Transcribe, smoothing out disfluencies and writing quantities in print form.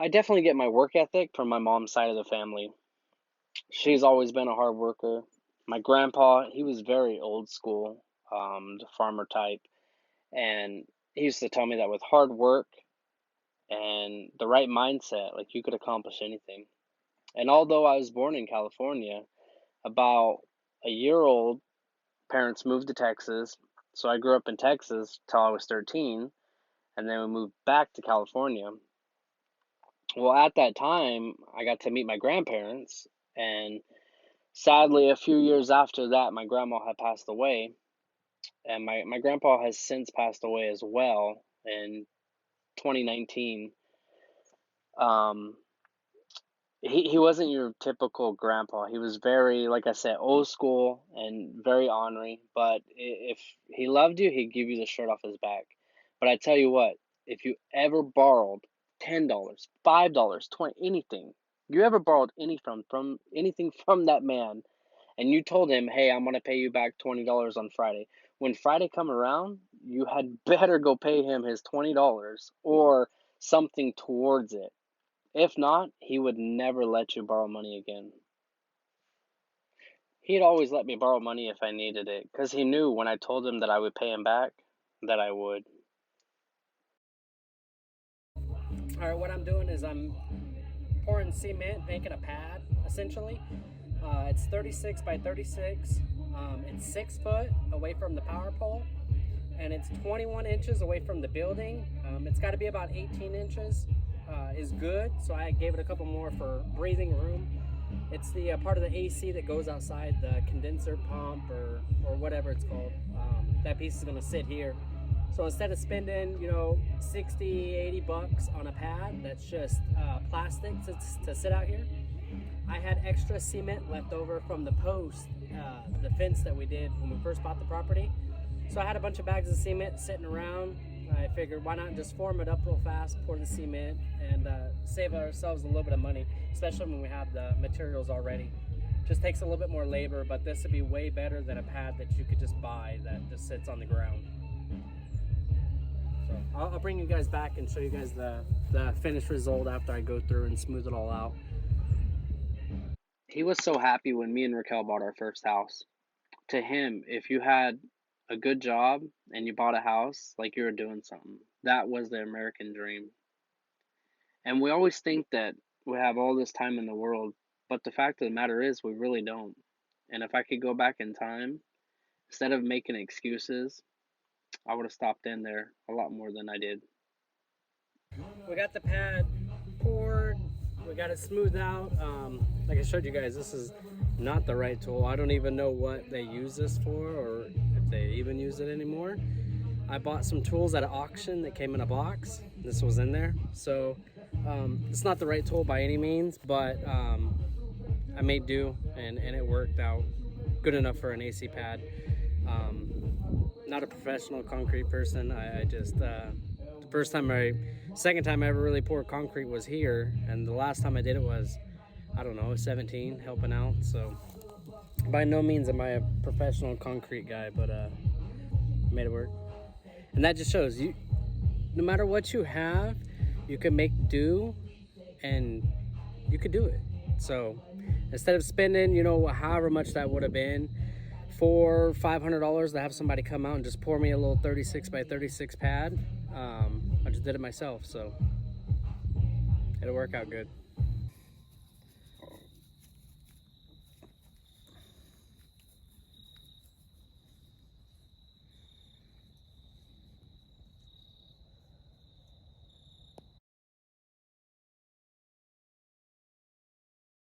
I definitely get my work ethic from my mom's side of the family. She's always been a hard worker. My grandpa, he was very old school, the farmer type, and he used to tell me that with hard work and the right mindset, like you could accomplish anything. And although I was born in California, about a year old, parents moved to Texas. So I grew up in Texas till I was 13, and then we moved back to California. Well, at that time, I got to meet my grandparents, and sadly, a few years after that, my grandma had passed away, and my grandpa has since passed away as well in 2019. Um, he wasn't your typical grandpa. He was very, like I said, old school and very ornery. But if he loved you, he'd give you the shirt off his back. But I tell you what, if you ever borrowed $10, $5, 20, anything, you ever borrowed from anything from that man, and you told him, "Hey, I'm gonna pay you back $20 on Friday." When Friday come around, you had better go pay him his $20 or something towards it. If not, he would never let you borrow money again. He'd always let me borrow money if I needed it, because he knew when I told him that I would pay him back, that I would. All right, what I'm doing is I'm pouring cement, making a pad essentially. It's 36 by 36. It's 6 foot away from the power pole, and it's 21 inches away from the building. It's got to be about 18 inches is good, so I gave it a couple more for breathing room. It's the part of the AC that goes outside, the condenser pump or whatever it's called. That piece is going to sit here. So instead of spending, 60, 80 bucks on a pad that's just plastic to sit out here, I had extra cement left over from the post, the fence that we did when we first bought the property. So I had a bunch of bags of cement sitting around. I figured why not just form it up real fast, pour the cement, and save ourselves a little bit of money, especially when we have the materials already. Just takes a little bit more labor, but this would be way better than a pad that you could just buy that just sits on the ground. So I'll bring you guys back and show you guys the finished result after I go through and smooth it all out. He was so happy when me and Raquel bought our first house. To him, if you had a good job and you bought a house, like you were doing something, that was the American dream. And we always think that we have all this time in the world, but the fact of the matter is, we really don't. And if I could go back in time, instead of making excuses, I would have stopped in there a lot more than I did. We got the pad poured. We got it smoothed out. Like I showed you guys, this is not the right tool. I don't even know what they use this for or if they even use it anymore. I bought some tools at an auction that came in a box. This was in there. So it's not the right tool by any means, but I made do and it worked out good enough for an AC pad. Not a professional concrete person. I just second time I ever really poured concrete was here, and the last time I did it was, I don't know, 17, helping out. So by no means am I a professional concrete guy, but made it work. And that just shows you, no matter what you have, you can make do, and you could do it. So instead of spending, however much that would have been, $400-500 to have somebody come out and just pour me a little 36 by 36 pad, I just did it myself, so it'll work out good.